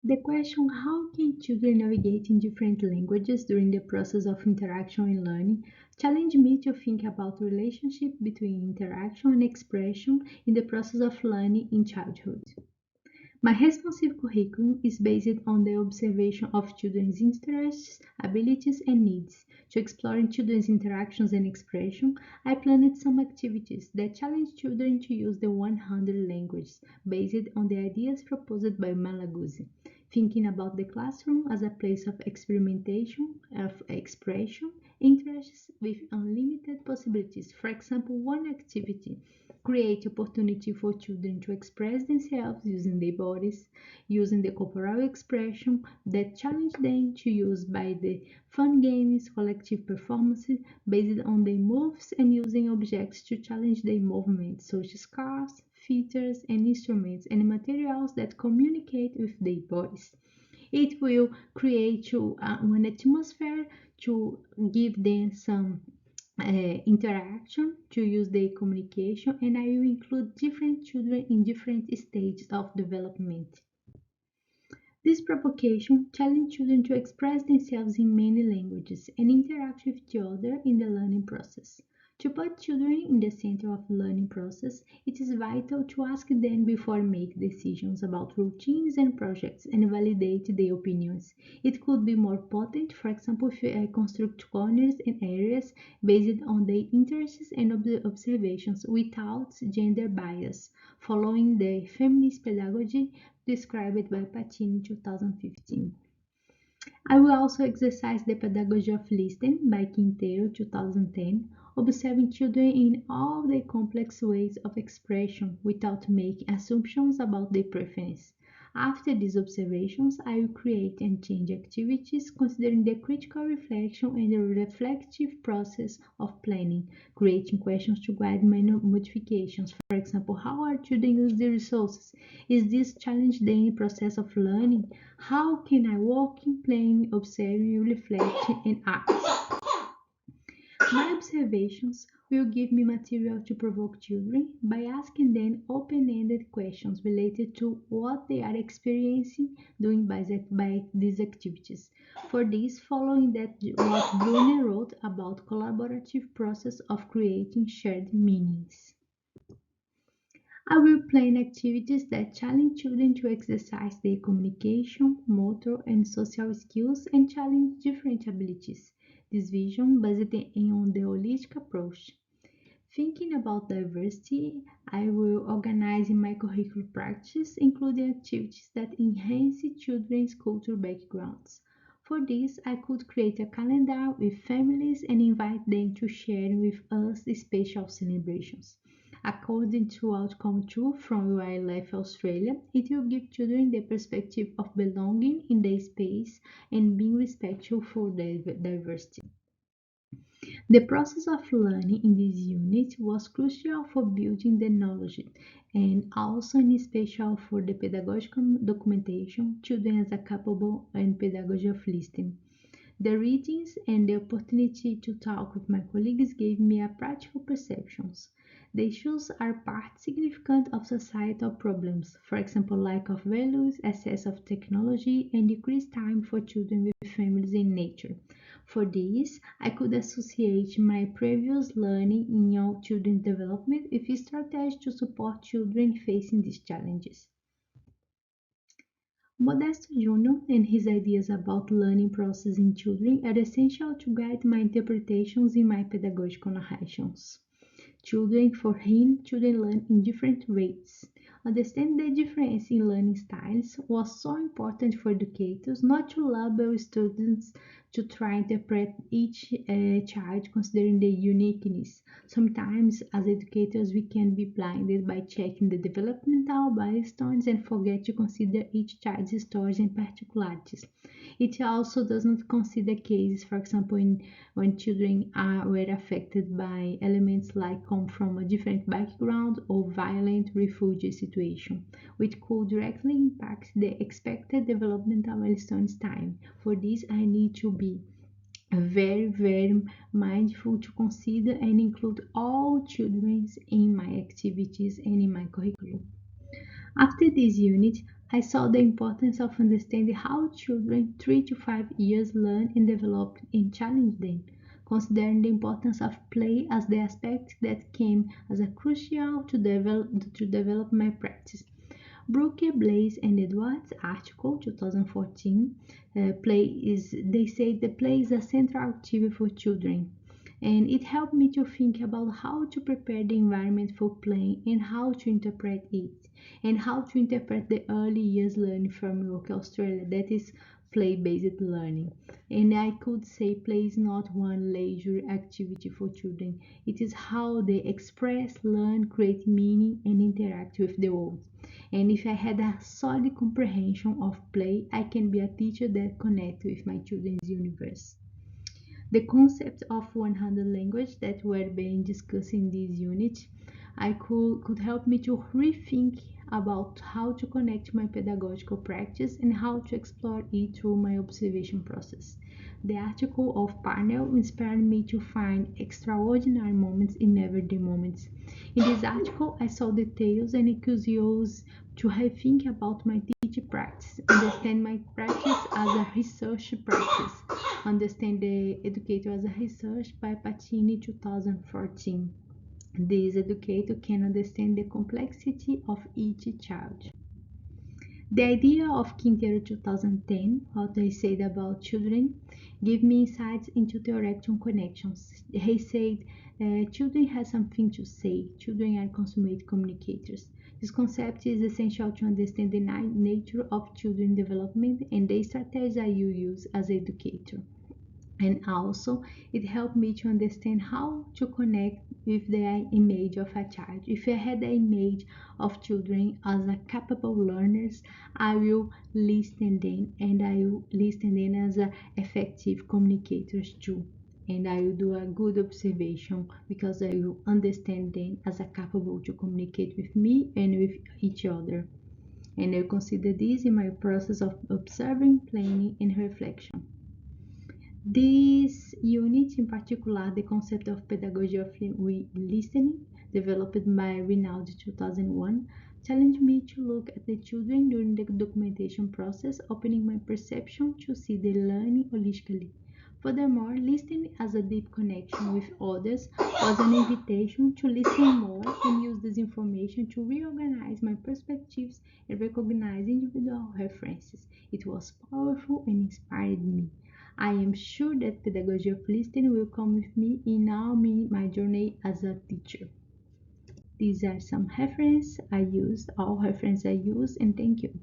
The question how can children navigate in different languages during the process of interaction and learning challenged me to think about the relationship between interaction and expression in the process of learning in childhood. My responsive curriculum is based on the observation of children's interests, abilities, and needs. To explore children's interactions and expression, I planned some activities that challenge children to use the 100 languages based on the ideas proposed by Malaguzzi, thinking about the classroom as a place of experimentation, of expression, interests with unlimited possibilities. For example, one activity create opportunity for children to express themselves using their bodies, using the corporal expression that challenge them to use by the fun games, collective performances based on their moves and using objects to challenge their movements, such as cars, features, and instruments and materials that communicate with their bodies. It will create an atmosphere to give them some interaction to use their communication, and I will include different children in different stages of development. This provocation challenged children to express themselves in many languages and interact with each other in the learning process. To put children in the center of the learning process, it is vital to ask them before make decisions about routines and projects and validate their opinions. It could be more potent, for example, if I construct corners and areas based on their interests and observations without gender bias, following the feminist pedagogy described by Patini in 2015. I will also exercise the pedagogy of listening by Quintero 2010, observing children in all their complex ways of expression without making assumptions about their preference. After these observations, I will create and change activities considering the critical reflection and the reflective process of planning, creating questions to guide my modifications. For example, how are children use the resources? Is this challenge the process of learning? How can I walk in playing, observing, reflecting, and act? My observations will give me material to provoke children by asking them open-ended questions related to what they are experiencing doing by these activities. For this, following that what Brunner wrote about collaborative process of creating shared meanings. I will plan activities that challenge children to exercise their communication, motor, and social skills and challenge different abilities. This vision based on the holistic approach. Thinking about diversity, I will organize in my curricular practice, including activities that enhance children's cultural backgrounds. For this, I could create a calendar with families and invite them to share with us special celebrations. According to outcome 2 from Wildlife Australia, it will give children the perspective of belonging in their space and being respectful for their diversity. The process of learning in this unit was crucial for building the knowledge and also especial for the pedagogical documentation, children as a capable and pedagogy of listening. The readings and the opportunity to talk with my colleagues gave me a practical perceptions. The issues are part significant of societal problems, for example, lack of values, excess of technology, and decreased time for children with families in nature. For this, I could associate my previous learning in young children's development with strategies to support children facing these challenges. Modesto Jr. and his ideas about learning process in children are essential to guide my interpretations in my pedagogical narrations. Children, for him, children learn in different ways. Understand the difference in learning styles was so important for educators not to label students to try to interpret each child considering their uniqueness. Sometimes, as educators, we can be blinded by checking the developmental milestones and forget to consider each child's stories and particularities. It also does not consider cases, for example, when children were affected by elements like come from a different background or violent refugee situation, which could directly impact the expected developmental milestones time. For this, I need to be very mindful to consider and include all children in my activities and in my curriculum. After this unit, I saw the importance of understanding how children 3 to 5 years learn and develop and challenge them, considering the importance of play as the aspect that came as a crucial to develop my practice. Brooke, Blaze, and Edwards' article, 2014, they say the play is a central activity for children, and it helped me to think about how to prepare the environment for playing and how to interpret it, and how to interpret the early years learning framework Australia that is play-based learning. And I could say play is not one leisure activity for children. It is how they express, learn, create meaning, and interact with the world. And if I had a solid comprehension of play, I can be a teacher that connects with my children's universe. The concept of 100 language that were being discussed in this unit, I could help me to rethink about how to connect my pedagogical practice and how to explore it through my observation process. The article of Parnell inspired me to find extraordinary moments in everyday moments. In this article, I saw details and curiosity to rethink about my teaching practice, understand my practice as a research practice, understand the educator as a research by Patini 2014. This educator can understand the complexity of each child. The idea of Quintero 2010, what they said about children, gave me insights into theoretical connections. He said, children have something to say. Children are consummate communicators. This concept is essential to understand the nature of children's development and the strategies I use as an educator. And also, it helped me to understand how to connect with the image of a child. If I had the image of children as a capable learners, I will listen them, and I will listen them as a effective communicators too. And I will do a good observation because I will understand them as a capable to communicate with me and with each other. And I consider this in my process of observing, planning, and reflection. This unit, in particular, the concept of pedagogy of listening, developed by Rinaldi 2001, challenged me to look at the children during the documentation process, opening my perception to see the learning holistically. Furthermore, listening as a deep connection with others was an invitation to listen more and use this information to reorganize my perspectives and recognize individual references. It was powerful and inspired me. I am sure that pedagogy of listening will come with me in my journey as a teacher. These are some references I used, all references I used, and thank you.